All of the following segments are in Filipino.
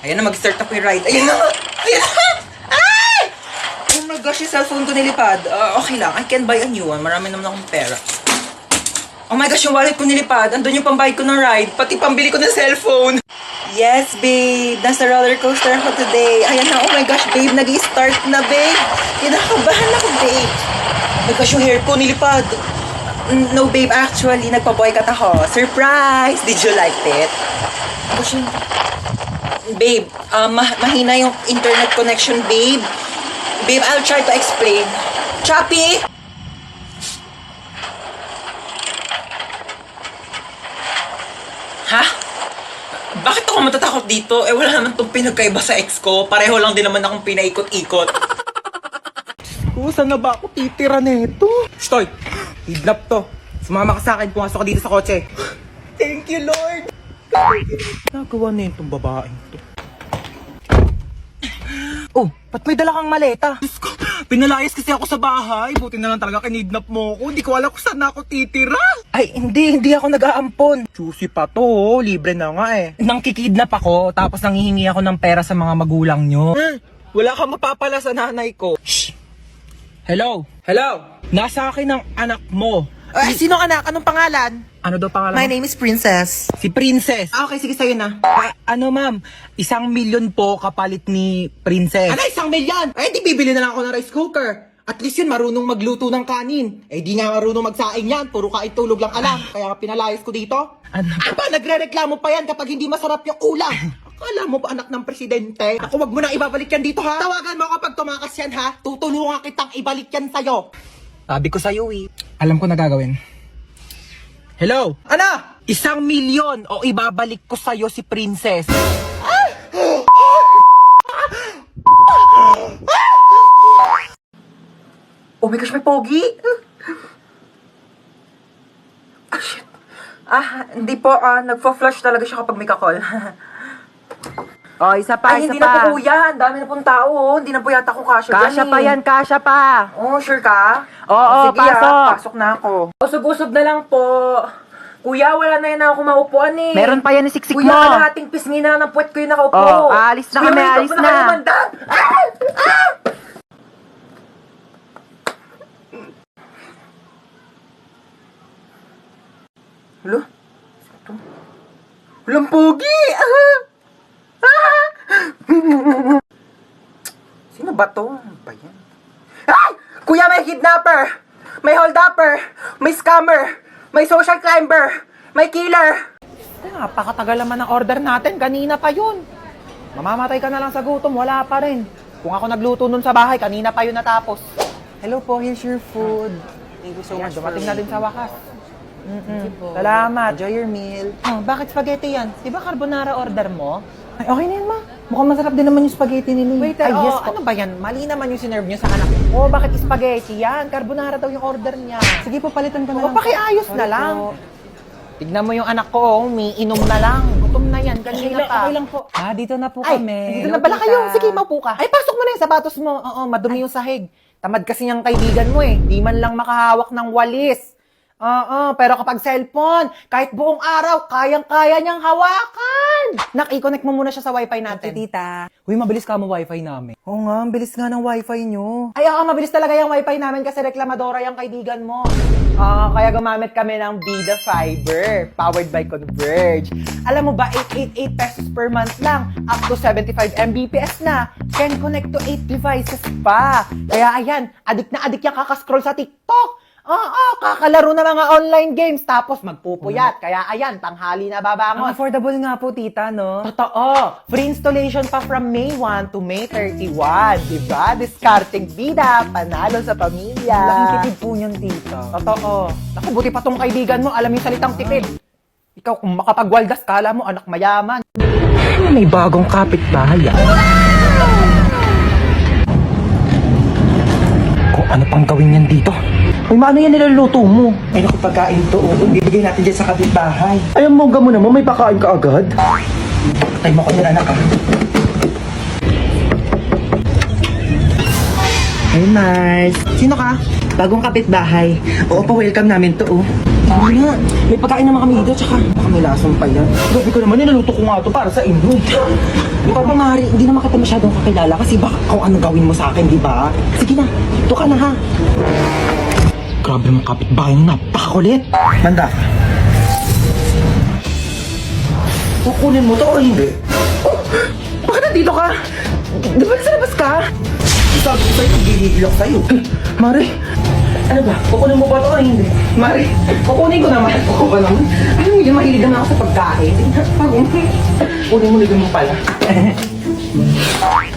Ayan na, mag-start ako yung ride. Ayan na! Ayan na! Ay! Oh my gosh, yung cellphone ko nilipad. Okay lang, I can buy a new one. Marami naman akong pera. Oh my gosh, yung wallet ko nilipad. Andun yung pambayad ko ng ride. Pati pambili ko ng cellphone. Yes, babe. Nasa roller coaster ako today. Ayan na, oh my gosh, babe. Nag-i-start na, babe. Kinakabahan ako, babe. Oh my gosh, yung hair ko nilipad. No, babe. Actually, nagpa-boycott ako. Surprise! Did you like it? Gosh, babe, mahina yung internet connection, babe. Babe, I'll try to explain. Choppy! Ha? Bakit ako matatakot dito? Wala naman itong pinagkaiba sa ex ko. Pareho lang din naman akong pinaikot-ikot. Saan na ba ako titira nito? Stoy! Kidnap to. Sumama ka sa akin, pumasok ka dito sa kotse. Thank you, Lord! Nagawa na yun tong babaeng to. Oh, ba't may dala kang maleta? Diyos ko, pinalayas kasi ako sa bahay. Buti na lang talaga kinidnap mo ko. Hindi ko alam kung saan ako titira. Ay, hindi ako nag-aampon. Susi pa to, oh. Libre na nga eh. Nang kikidnap ako, tapos nanghihingi ako ng pera sa mga magulang nyo. Wala kang mapapala sa nanay ko. Shh! Hello? Hello? Nasa akin ang anak mo. Ay, sino anak? Anong pangalan? Ano daw pangalan My mo? name is Princess. Si Princess. Okay, sige sa'yo na. Ano ma'am, 1,000,000 po kapalit ni Princess. Ano, 1,000,000? Ay, di bibili na lang ako ng rice cooker. At least yun, marunong magluto ng kanin. Eh, di nga marunong magsaing yan. Puro kain tulog lang alam. Kaya nga pinalayas ko dito. Ano? Aba, nagre-reklamo pa yan kapag hindi masarap yung ulam. Akala mo ba anak ng presidente? Ako, wag mo na ibabalik yan dito, ha? Tawagan mo kapag tumakas yan, ha? Tutulungan kitang ibalik yan sa'yo. Sabi ko sa'yo eh. Alam ko na gagawin. Hello? Ano? 1,000,000 o ibabalik ko sa'yo si Princess. Oh my gosh, may pogi! Ah, shit. Hindi po. Nagpa-flash talaga siya kapag may kakol. Oh, isa pa, Ay, isa hindi pa. na po yan. Dami na pong tao. Oh. Hindi na po yata ko kasya dyan Kasya pa eh. yan, kasya pa. Oh, sure ka? Oo, Sige, pasok. pasok na ako. Usog-usog na lang po. Kuya, wala na yan ako maupuan eh. Meron pa yan ni siksik Kuya, mo. kalahating pisngi na ng puwet ko yung nakaupo. Oh, alis na kami, Kuya, alis ito po na. nakalimandang. Hello? Ito? Walang pogi! Sino ba to? Ano ba yan? Ay! Kuya, may kidnapper! May holdupper! May scammer! May social climber! May killer! Napakatagal naman ng order natin. Kanina pa yun. Mamamatay ka na lang sa gutom. Wala pa rin. Kung ako nagluto nun sa bahay, kanina pa yun natapos. Hello po, here's your food. Thank you so Ayan, much dumating for na din sa wakas. Salamat. Enjoy your meal. Oh, bakit spaghetti yan? Di ba carbonara order mo? Ay, okay na yan, ma. Mukhang masarap din naman yung spaghetti nila. Waiter, Ay, yes, ano ba yan? Mali naman yung sinerve nyo sa anak ko. Oh, bakit spaghetti yan? Carbonara daw yung order niya. Sige po, palitan ko na O, lang. pakiayos na lang. Tignan mo yung anak ko, oh, umiinom na lang. Gutom na yan, kanina pa. Okay lang po. Dito na po Ay, kami. dito na pala kayo. Sige, maupo ka. Ay, pasok mo na yung sapatos mo. Oo, madumi yung sahig. Tamad kasi niyang kaibigan mo eh. Di man lang makahawak ng walis. Oo, pero kapag cellphone, kahit buong araw, kayang-kaya niyang hawakan. Nak, i-connect mo muna siya sa wifi natin. Tita. Uy, mabilis ka mo wifi namin. Oo nga, ang bilis nga ng wifi nyo. Ay, oo, mabilis talaga yung wifi namin kasi reklamadora yung kaibigan mo. Kaya gumamit kami ng Vida Fiber, powered by Converge. Alam mo ba, 888 pesos per month lang, up to 75 Mbps na. Can connect to 8 devices pa. Kaya ayan, adik na adik yung kakascroll sa TikTok. Oo, kakalaro na mga online games, tapos magpupuyat. Kaya ayan, tanghali na Ang babangon. affordable nga po, tita, no? Totoo. Free installation pa from May 1 to May 31. Diba? Discarding bida, panalo sa pamilya. Laking tipid po yun, tita. Totoo. Naku, buti pa tong kaibigan mo, alam yung salitang tipid. Ikaw, kung makapagwaldas, kala mo anak mayaman. May bagong kapitbahay. Kung ano pang gawin yan dito? Uy, maano yan niluluto mo? Ay, naku, pagkain to. Bibigay natin dyan sa kapitbahay. Ayaw mo mo naman, may pakain ka agad. Patay mo ko yan, anak. Hey, nice. Sino ka? Bagong kapitbahay. Oo, pa-welcome namin to, oh. Tama na. May pagkain naman kami dito, tsaka baka may lasong pa yan. Grabe ko naman, nilaluto ko nga to para sa inyo. Papa Mari, hindi naman kita masyadong kakilala kasi baka Kung ano gawin mo sa akin, di ba? sige na, ito ka na ha. Grabe mga kapitbahay na napakakulit. Manda. Kukunin mo to o hindi? Oh, bakit nandito ka? Di ba nasa labas ka? Sabi ko sa'yo, gigigil ako sa'yo. Mari, ano ba? Kukunin mo ba to o hindi? Mari, kukunin ko naman. Oo ba naman? Alam mo yun, mahilig naman ako sa pagkain. Kunin mo, ligyan mo pala.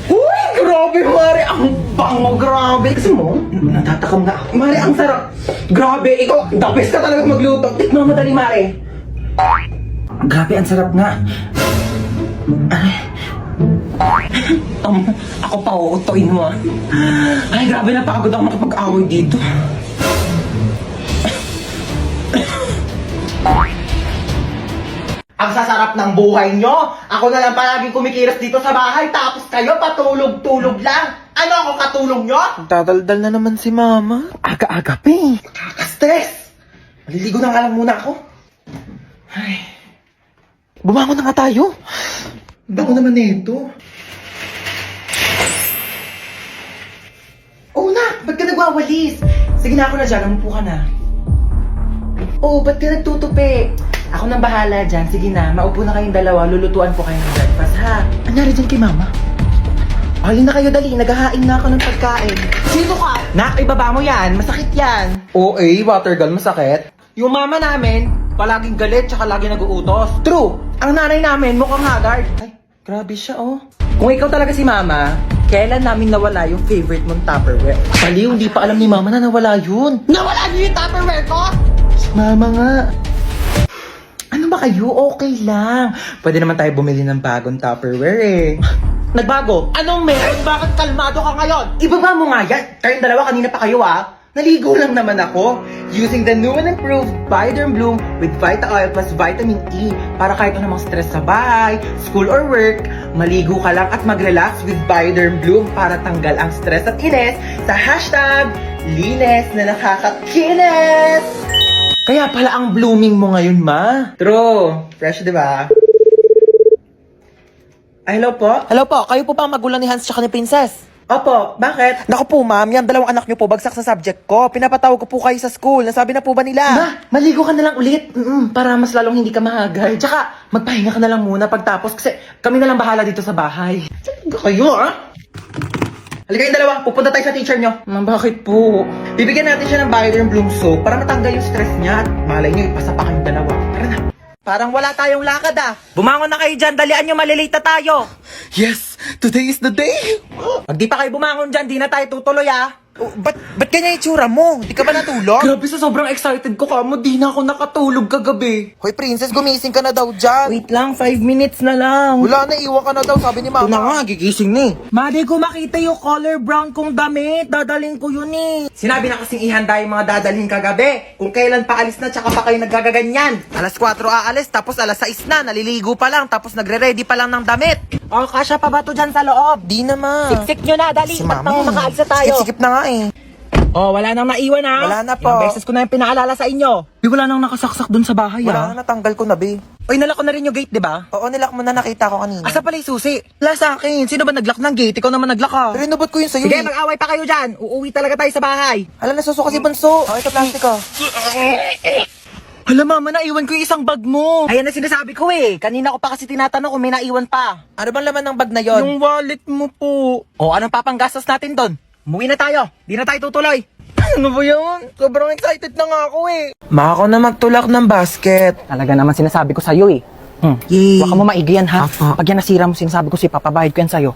Uy, grabe, Mari! Ang bango, grabe! Kasi mo, natatakam na ako. Mari, ang sarap! Grabe, ikaw, the best ka talaga magluto. Tikman mo dali, Mari. Grabe, ang sarap nga. Ako pa uutoin mo, ah. Ay, grabe, napagod ako makapag-away dito. Ang sasarap ng buhay nyo! Ako na lang palaging kumikilos dito sa bahay, tapos kayo patulog-tulog lang! Ano ako katulong nyo? Dadaldal na naman si Mama. Aga-aga pa eh. Nakaka-stress! Maliligo na nga lang muna ako. Ay. Bumangon na nga tayo. Bago naman nito. Oh, nak! Ba't ka nagwawalis? Sige na, ako na dyan. Umupo ka na. Oh, ba't ka nagtutupi? Ako nang bahala dyan. Sige na, maupo na kayong dalawa. Lulutuan ko kayo ng breakfast, ha? Anyari dyan kay Mama? Halin na kayo, dali. Naghahain na ako ng pagkain. Sino ka? Nak, ibaba mo yan. Masakit yan. Oo, water gun, masakit. Yung mama namin, palaging galit tsaka lagi nag-uutos. True! Ang nanay namin, mukhang haggard. Ay, grabe siya, oh. Kung ikaw talaga si Mama, kailan namin nawala yung favorite mong Tupperware? Baliw, hindi pa alam ni Mama na nawala yun. Nawala niyo yung Tupperware ko? Si Mama nga. Ano ba kayo? Okay lang. Pwede naman tayo bumili ng bagong Tupperware eh. Nagbago? Anong meron? Bakit kalmado ka ngayon? Ibaba mo nga yan. Kayong dalawa, kanina pa kayo ah. Naligo lang naman ako. Using the new and improved Bioderm Bloom with Vita Oil plus Vitamin E para kahit anumang stress sa bahay, school or work, maligo ka lang at mag-relax with Bioderm Bloom para tanggal ang stress at inis sa hashtag linis na nakakakinis. Kaya pala ang blooming mo ngayon, ma. True. Fresh, di ba? Ay, hello po? Hello po, kayo po ba ang magulang ni Hans tsaka ni Princess? Opo, bakit? Naku po ma'am, yan dalawang anak niyo po bagsak sa subject ko. Pinapatawag ko po kayo sa school. Nasabi na po ba nila? Ma, maligo ka na lang ulit. Para mas lalong hindi ka mahagal. Tsaka, magpahinga ka na lang muna pagtapos kasi kami na lang bahala dito sa bahay. Talaga kayo, ah? Halika kayong dalawa, pupunta tayo sa teacher nyo. Bakit po? Bibigyan natin siya ng Bioderm Bloom soap para matanggal yung stress niya at malay nyo, ipasa pa kayong dalawa. Tara na. Parang wala tayong lakad ah. Bumangon na kayo dyan, dalian nyo, malilate na tayo. Yes, today is the day. Pag di pa kayo bumangon dyan, di na tayo tutuloy ah. Ba't ganyan itsura mo? Di ka ba natulog? Grabe, sa sobrang excited ko kamo, di na ako nakatulog kagabi. Hoy Princess, gumising ka na daw dyan. Wait lang, 5 minutes na lang. Wala na, iwan ka na daw, sabi ni Mama. Ito na nga, gigising ni. Madi ko makita yung color brown kong damit. Dadaling ko yun eh. Sinabi na kasing ihanda yung mga dadalhin kagabi. Kung kailan pa alis na, tsaka pa kayo nagagaganyan. Alas 4 aalis, tapos alas 6 na, naliligo pa lang, tapos nagre-ready pa lang ng damit. O, kasya pa ba to dyan sa loob? Di naman. Siksik nyo na, dali. Si Ba't Mama nang makaalis na tayo? Sikip na nga eh. Oh, wala nang naiwan ha? Wala na po. Ilang beses ko na yung pinaalala sa inyo. Wala nang nakasaksak dun sa bahay Wala na, natanggal ko na, be. Oy, nalak ko na rin yung gate, di ba? Oo, nilak mo na, nakita ko kanina. Asa pala yung susi? Wala sa akin. Sino ba naglock ng gate? Ikaw naman naglock ka. Pero inubot ko yun sa'yo Sige, eh. mag-away pa kayo dyan. Uuwi talaga tayo sa bahay. Hala, nasusuka si Bunso. Oh, ito plastic ko. Hala, mama, naiwan ko yung isang bag mo. Ayan na sinasabi ko eh. Kanina ko pa kasi tinatanong kung may naiwan pa. Ano bang laman ng bag na yon? Yung wallet mo po. O, anong papanggastos natin doon? Umuwi na tayo. Di na tayo tutuloy. Ano ba yun? Sobrang excited na nga ako eh. Maka ko na magtulak ng basket. Talaga naman sinasabi ko sa'yo eh. Yay. Huwag ka mo maigi yan ha. Apo. Pag yan nasira mo, sinasabi ko papabahid ko yan sa'yo.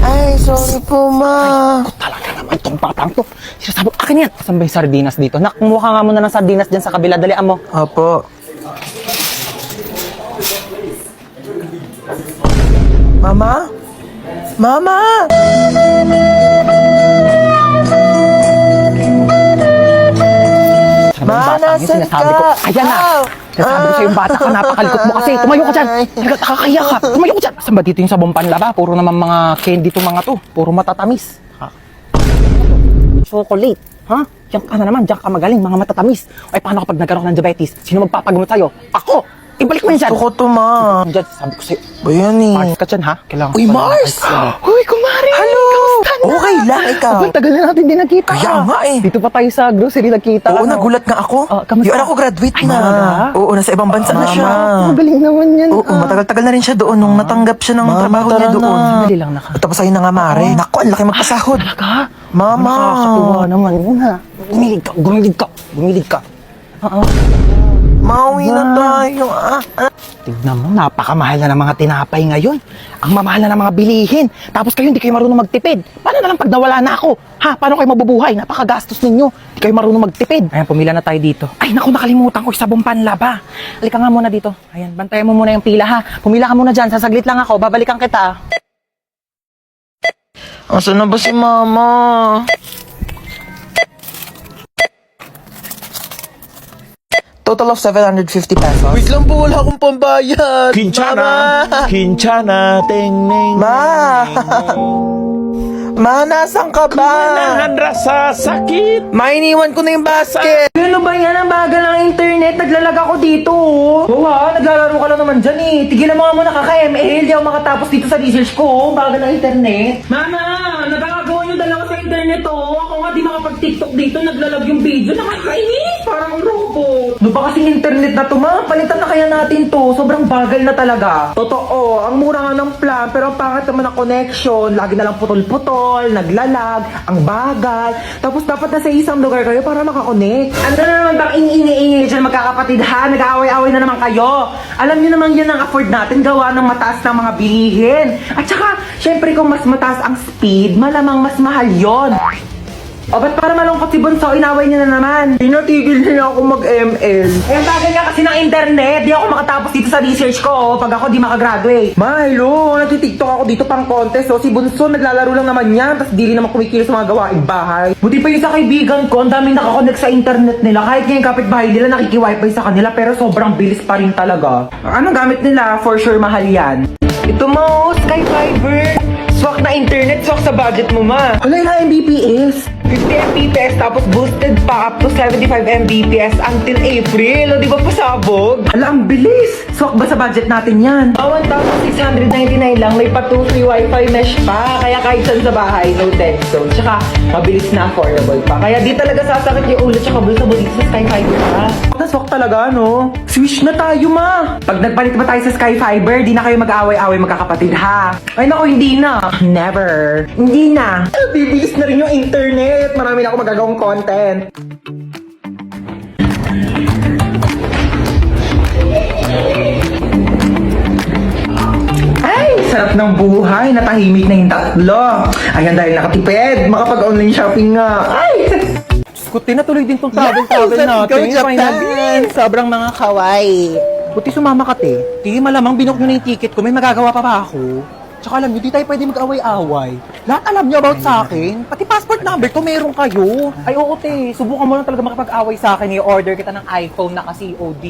Ay, sorry po, ma. Talaga naman tong batang to. Sinasabi ko, akin yan. Saan ba yung sardinas dito? Nak, kumuha nga muna ng sardinas dyan sa kabila. Dalian mo. Opo. Mama? Mama! yung bata yung nasan sinasabi ka? ko. Ayan na! Sinasabi ko sa'yo yung bata ka, napakalikot mo kasi. Tumayo ka dyan! Nakakaya ka! Tumayo ka dyan! Saan ba dito yung sabong panlaba? Puro naman mga candy to mga to. Puro matatamis. Ha? Chocolate. Ha? Diyan ka na naman, diyan ka magaling, mga matatamis. Ay, paano kapag nagkaroon ng diabetes? Sino magpapagamot sa'yo? Ako! Ibalik mo yan dyan! Gusto ko to, ma. Diyan, sabi ko sa'yo. Ba yan eh? Mars ka dyan, ha? Kailangan Uy, ko pa Mars! ng- Uy, kumari! Hello! Kamusta na? Okay lang, ikaw. Abang, tagal na natin din nagkita. Kaya nga eh. Dito pa tayo sa grocery nagkita. Oo, ano? nagulat nga ako. Kamusta? Yung anak ko graduate Ay, na. talaga? Oo, nasa ibang bansa na siya. Magaling naman yan. Oo, matagal-tagal na rin siya doon nung natanggap siya ng trabaho niya doon. Dali lang naka. Tapos ayun na nga, Mare. Naku, ang laki magpasahod. Talaga? Mama. Nakakatuwa naman yun, ha? Gumilig ka. Oo. Mauwi na tayo. Tignan mo, napakamahal na ng mga tinapay ngayon. Ang mamahal na ng mga bilihin. Tapos kayo, hindi kayo marunong magtipid. Paano na lang pag nawala na ako? Ha? Paano kayo mabubuhay? Napakagastos ninyo. Hindi kayo marunong magtipid. Ayan, pumila na tayo dito. Ay, naku, nakalimutan ko yung sabong panlaba. Halika nga muna dito. Ayan, bantayan mo muna yung pila, ha? Pumila ka muna dyan. Sasaglit lang ako. Babalikan kita. Asan na ba si Mama? Total of 750 pesos. Wait lang po, wala akong pambayad. Kinchana, Kinchana, ting ning. Ma! Ma, nasan ka ba? Nahan rasa sakit. Ma, iniwan ko na yung basket. Ano ba yan? Ang bagal ng internet. Naglalag ako dito. Oo ha, naglalaro ka lang naman dyan eh. Tigilan mo nga muna kaka-ML. Di ako makatapos dito sa research ko. Bagal ng internet. Mama, nagkakagawa yung dalawa sa internet oh. Ako nga di makapag-tiktok dito. Naglalag yung video. Nakakainis. Parang robot. Ano ba kasing internet na to ma? Palitan na kaya natin to. Sobrang bagal na talaga. Totoo. Ang mura nga ng plan. Pero ang pangit naman ng connection. Lagi na lang putol-putol. Naglalag. Ang bagal. Tapos dapat nasa isang lugar kayo para makakonect. Ano na naman bang iniingi dyan magkakapatid ha? Nag-aaway-aaway na naman kayo. Alam niyo naman yan ang afford natin gawa ng mataas ng mga bilihin. At saka, syempre kung mas mataas ang speed, malamang mas mahal yon. O ba't para malungkot si Bunso, inaway niya na naman. Pinatigil niya ako mag-ML. Eh, ang tagal nga kasi ng internet. Di ako makatapos dito sa research ko, pag ako di makagraduate. Ma, hello. Nagtitiktok ako dito pang contest. Si Bunso, naglalaro lang naman yan. Tapos di rin naman kumikilos sa mga gawaing bahay. Buti pa yung sa kaibigan ko, ang daming nakakonect sa internet nila. Kahit ngayon kapitbahay nila, nakiki-wifi sa kanila. Pero sobrang bilis pa rin talaga. Anong gamit nila? For sure, mahal yan. Ito mo, Sky Fiber. Swak na internet, swak sa budget mo, ma. Wala na Mbps. 50 Mbps tapos boosted pa up to 75 Mbps until April. O, di ba pasabog? Ala, ang bilis. Swak ba sa budget natin yan? 1,699 lang. May pa 2 free wifi mesh pa. Kaya kahit saan sa bahay, no dead zone. Tsaka, mabilis na affordable pa. Kaya di talaga sasakit yung ulo tsaka bulsa mo dito sa Sky Fiber pa. Naswak talaga, no? Switch na tayo, ma. Pag nagpalit ba tayo sa Sky Fiber, di na kayo mag-aaway-aaway magkakapatid, ha? Ay, naku, hindi na. Never. Hindi na. Bibilis na rin yung internet. Marami na ako magagawang content. Ay, sarap ng buhay. Natahimik na yung tatlo. Ayan, dahil nakatipid. Makapag-online shopping nga. Ay! Skuti na tuloy din tong travel natin. Japan. Sobrang mga kawaii. Buti sumama ka, te. Di, malamang binok nyo na yung ticket ko. May magagawa pa ba ako? Tsaka alam nyo, di tayo pwede mag-away-away. Lahat alam nyo about sa akin. Pati passport number ko, meron kayo. Ay, oo, te. Subukan mo lang talaga makipag-away sa akin. I-order kita ng iPhone na ka-COD.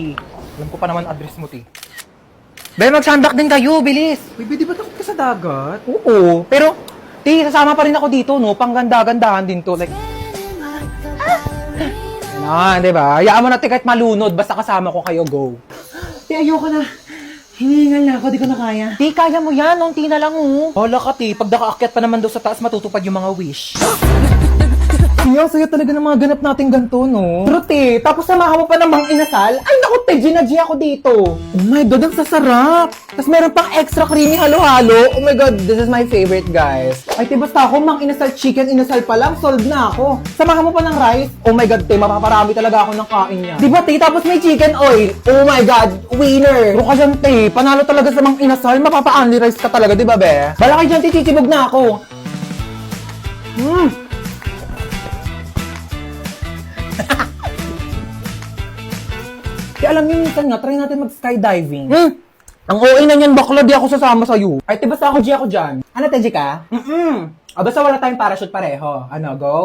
Alam ko pa naman address mo, te. Be, mag-sundock din kayo, bilis. Uy, di ba takot ka sa dagat? Oo, pero, te, sasama pa rin ako dito, no? Pangganda-gandahan din to. Like, di ba? Hayaan mo na, te, kahit malunod. Basta kasama ko kayo, go. Te, ayoko na. Hinihingal na ako, di ko na kaya. Di, kaya mo yan. Unti na lang, oh. Hala ka, ti. Pag nakaakyat pa naman daw sa taas, matutupad yung mga wish. Kaya, saya talaga ng mga ganap natin ganito, no? Pero, te, tapos samahan mo pa ng mang inasal. Ay, naku, te, G ako dito. Oh my God, ang sasarap. Tapos meron pang extra creamy halo-halo. Oh my God, this is my favorite, guys. Ay, te, basta ako, mang inasal chicken, inasal pa lang, solved na ako. Samahan mo pa ng rice. Oh my God, te, mapaparami talaga ako ng kain niya. Di ba, te, tapos may chicken oil. Oh my God, winner. Pero ka dyan, te, panalo talaga sa mang inasal. Mapapa-only rice ka talaga, di ba, be? Bala kayo dyan, te, chichibog na ako. Kaya alam niyo, minsan nga, try natin mag-skydiving. Ang OA na niyan, bakla, di ako sasama sa'yo. Ay, te, basta ako, G ako dyan. Ano, te, G ka? Basta wala tayong parachute pareho. Ano, go?